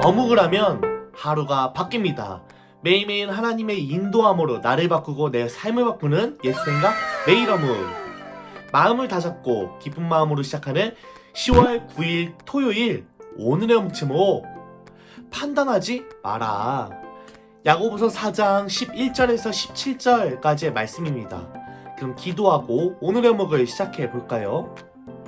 어묵을 하면 하루가 바뀝니다. 매일매일 하나님의 인도함으로 나를 바꾸고 내 삶을 바꾸는 예수 생각 매일 어묵. 마음을 다잡고 기쁜 마음으로 시작하는 10월 9일 토요일. 오늘의 어묵 제목, 판단하지 마라. 야고보서 4장 11절에서 17절까지의 말씀입니다. 그럼 기도하고 오늘의 어묵을 시작해 볼까요?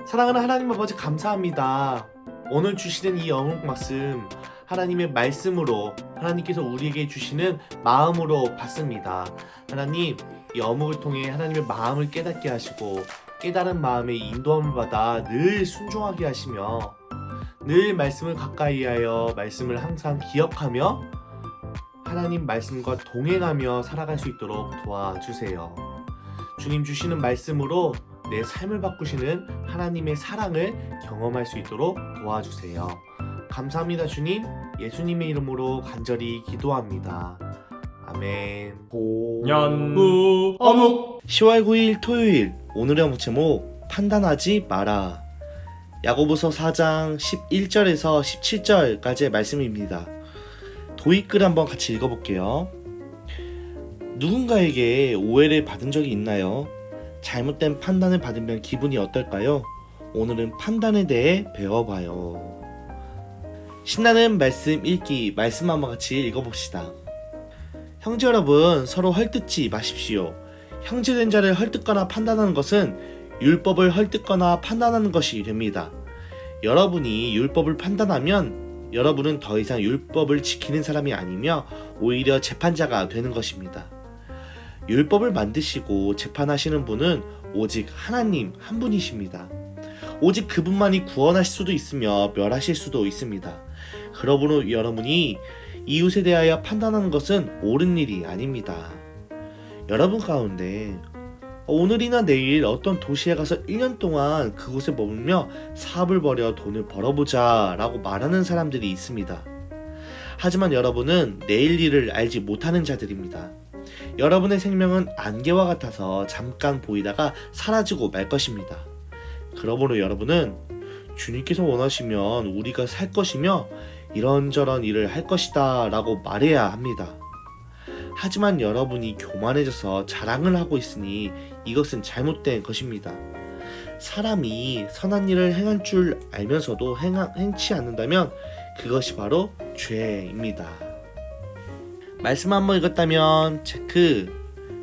사랑하는 하나님 아버지, 감사합니다. 오늘 주시는 이 어묵 말씀, 하나님의 말씀으로 하나님께서 우리에게 주시는 마음으로 받습니다. 하나님, 이 어묵을 통해 하나님의 마음을 깨닫게 하시고 깨달은 마음의 인도함을 받아 늘 순종하게 하시며 늘 말씀을 가까이 하여 말씀을 항상 기억하며 하나님 말씀과 동행하며 살아갈 수 있도록 도와주세요. 주님 주시는 말씀으로 내 삶을 바꾸시는 하나님의 사랑을 경험할 수 있도록 도와주세요. 감사합니다. 주님, 예수님의 이름으로 간절히 기도합니다. 아멘. 연구 어묵 10월 9일 토요일, 오늘의 어묵 제목, 판단하지 마라. 야고보서 4장 11절에서 17절까지의 말씀입니다. 도입글 한번 같이 읽어볼게요. 누군가에게 오해를 받은 적이 있나요? 잘못된 판단을 받으면 기분이 어떨까요? 오늘은 판단에 대해 배워봐요. 신나는 말씀 읽기, 말씀 한번 같이 읽어봅시다. 형제 여러분, 서로 헐뜯지 마십시오. 형제된 자를 헐뜯거나 판단하는 것은 율법을 헐뜯거나 판단하는 것이 됩니다. 여러분이 율법을 판단하면 여러분은 더 이상 율법을 지키는 사람이 아니며 오히려 재판자가 되는 것입니다. 율법을 만드시고 재판하시는 분은 오직 하나님 한 분이십니다. 오직 그분만이 구원하실 수도 있으며 멸하실 수도 있습니다. 그러므로 여러분이 이웃에 대하여 판단하는 것은 옳은 일이 아닙니다. 여러분 가운데 오늘이나 내일 어떤 도시에 가서 1년 동안 그곳에 머물며 사업을 벌여 돈을 벌어보자 라고 말하는 사람들이 있습니다. 하지만 여러분은 내일 일을 알지 못하는 자들입니다. 여러분의 생명은 안개와 같아서 잠깐 보이다가 사라지고 말 것입니다. 그러므로 여러분은 주님께서 원하시면 우리가 살 것이며 이런저런 일을 할 것이다 라고 말해야 합니다. 하지만 여러분이 교만해져서 자랑을 하고 있으니 이것은 잘못된 것입니다. 사람이 선한 일을 행할 줄 알면서도 행치 않는다면 그것이 바로 죄입니다. 말씀 한번 읽었다면 체크,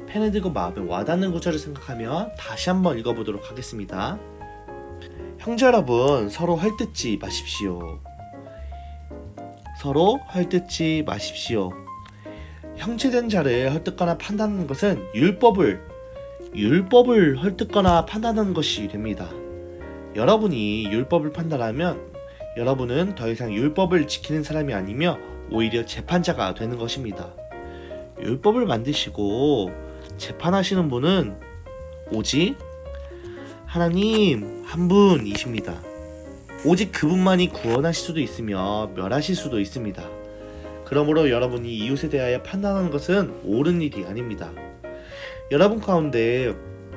펜을 들고 마음에 와닿는 구절을 생각하며 다시 한번 읽어보도록 하겠습니다. 형제 여러분, 서로 헐뜯지 마십시오. 서로 헐뜯지 마십시오. 형제된 자를 헐뜯거나 판단하는 것은 율법을 헐뜯거나 판단하는 것이 됩니다. 여러분이 율법을 판단하면 여러분은 더 이상 율법을 지키는 사람이 아니며 오히려 재판자가 되는 것입니다. 율법을 만드시고 재판하시는 분은 오직 하나님 한 분이십니다. 오직 그분만이 구원하실 수도 있으며 멸하실 수도 있습니다. 그러므로 여러분이 이웃에 대하여 판단하는 것은 옳은 일이 아닙니다. 여러분 가운데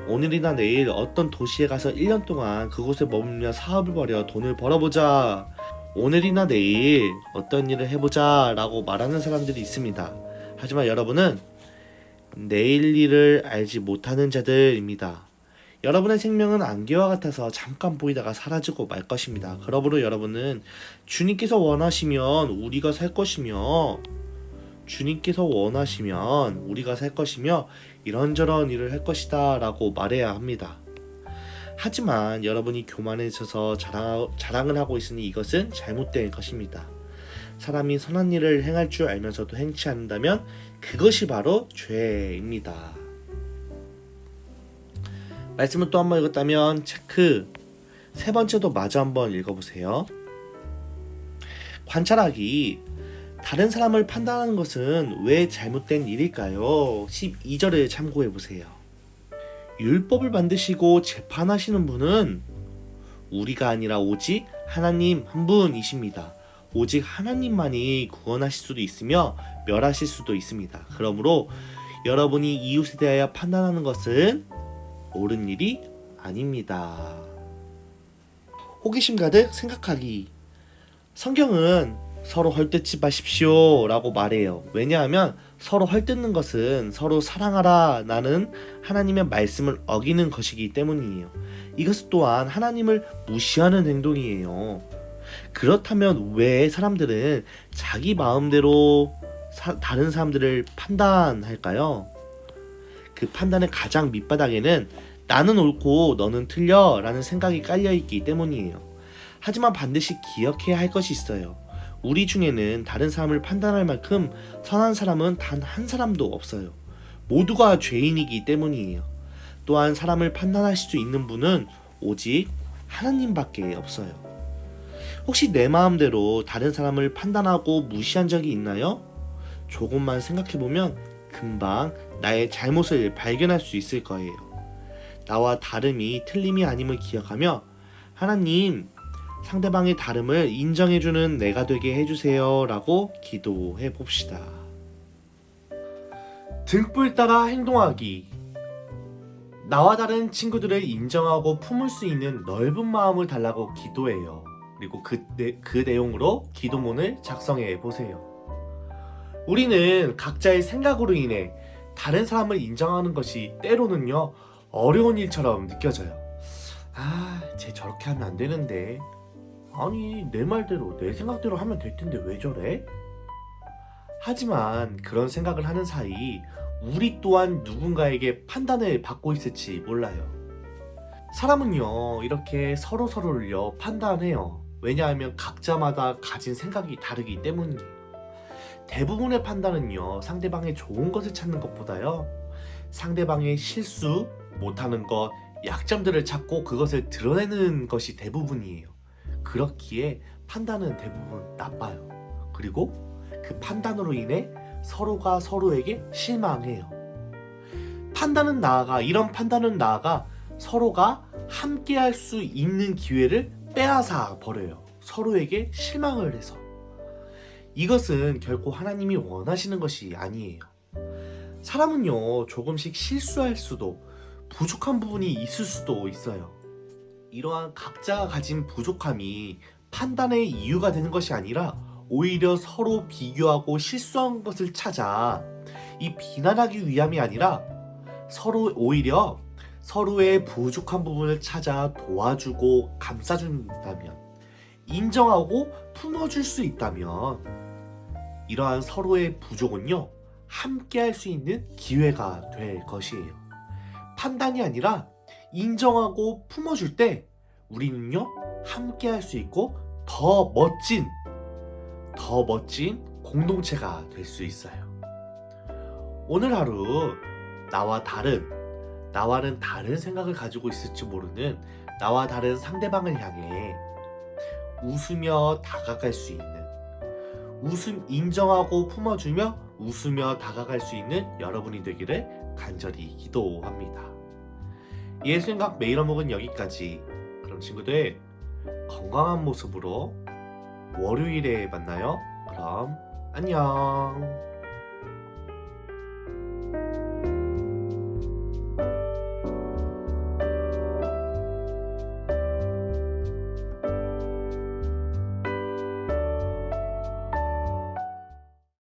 오늘이나 내일 어떤 도시에 가서 1년 동안 그곳에 머물며 사업을 벌여 돈을 벌어보자, 오늘이나 내일 어떤 일을 해보자 라고 말하는 사람들이 있습니다. 하지만 여러분은 내일 일을 알지 못하는 자들입니다. 여러분의 생명은 안개와 같아서 잠깐 보이다가 사라지고 말 것입니다. 그러므로 여러분은 주님께서 원하시면 우리가 살 것이며 이런저런 일을 할 것이다 라고 말해야 합니다. 하지만 여러분이 교만해져서 자랑을 하고 있으니 이것은 잘못된 것입니다. 사람이 선한 일을 행할 줄 알면서도 행치 않는다면 그것이 바로 죄입니다. 말씀을 또 한번 읽었다면 체크, 세 번째도 마저 한번 읽어보세요. 관찰하기, 다른 사람을 판단하는 것은 왜 잘못된 일일까요? 12절을 참고해보세요. 율법을 만드시고 재판하시는 분은 우리가 아니라 오직 하나님 한 분이십니다. 오직 하나님만이 구원하실 수도 있으며 멸하실 수도 있습니다. 그러므로 여러분이 이웃에 대하여 판단하는 것은 옳은 일이 아닙니다. 호기심 가득 생각하기. 성경은 서로 헐뜯지 마십시오 라고 말해요. 왜냐하면 서로 헐뜯는 것은 서로 사랑하라 라는 하나님의 말씀을 어기는 것이기 때문이에요. 이것 또한 하나님을 무시하는 행동이에요. 그렇다면 왜 사람들은 자기 마음대로 다른 사람들을 판단할까요? 그 판단의 가장 밑바닥에는 나는 옳고 너는 틀려 라는 생각이 깔려있기 때문이에요. 하지만 반드시 기억해야 할 것이 있어요. 우리 중에는 다른 사람을 판단할 만큼 선한 사람은 단 한 사람도 없어요. 모두가 죄인이기 때문이에요. 또한 사람을 판단하실 수 있는 분은 오직 하나님밖에 없어요. 혹시 내 마음대로 다른 사람을 판단하고 무시한 적이 있나요? 조금만 생각해보면 금방 나의 잘못을 발견할 수 있을 거예요. 나와 다름이 틀림이 아님을 기억하며 하나님, 상대방의 다름을 인정해주는 내가 되게 해주세요 라고 기도해 봅시다. 등불 따라 행동하기. 나와 다른 친구들을 인정하고 품을 수 있는 넓은 마음을 달라고 기도해요. 그리고 그 내용으로 기도문을 작성해 보세요. 우리는 각자의 생각으로 인해 다른 사람을 인정하는 것이 때로는요 어려운 일처럼 느껴져요. 쟤 저렇게 하면 안 되는데, 아니 내 말대로 내 생각대로 하면 될 텐데 왜 저래? 하지만 그런 생각을 하는 사이 우리 또한 누군가에게 판단을 받고 있을지 몰라요. 사람은요 이렇게 서로를요 판단해요. 왜냐하면 각자마다 가진 생각이 다르기 때문이에요. 대부분의 판단은요 상대방의 좋은 것을 찾는 것보다요 상대방의 실수, 못하는 것, 약점들을 찾고 그것을 드러내는 것이 대부분이에요. 그렇기에 판단은 대부분 나빠요. 그리고 그 판단으로 인해 서로가 서로에게 실망해요. 이런 판단은 나아가 서로가 함께 할 수 있는 기회를 빼앗아 버려요. 서로에게 실망을 해서. 이것은 결코 하나님이 원하시는 것이 아니에요. 사람은요 조금씩 실수할 수도, 부족한 부분이 있을 수도 있어요. 이러한 각자가 가진 부족함이 판단의 이유가 되는 것이 아니라 오히려 서로 비교하고 실수한 것을 찾아 이 비난하기 위함이 아니라 오히려 서로의 부족한 부분을 찾아 도와주고 감싸준다면, 인정하고 품어줄 수 있다면 이러한 서로의 부족은요 함께 할 수 있는 기회가 될 것이에요. 판단이 아니라 인정하고 품어줄 때 우리는요 함께 할 수 있고 더 멋진 공동체가 될 수 있어요. 오늘 하루 나와는 다른 생각을 가지고 있을지 모르는 나와 다른 상대방을 향해 웃으며 다가갈 수 있는, 인정하고 품어주며 웃으며 다가갈 수 있는 여러분이 되기를 간절히 기도합니다. 예수님각 매일 어묵은 여기까지. 그럼 친구들 건강한 모습으로 월요일에 만나요. 그럼 안녕.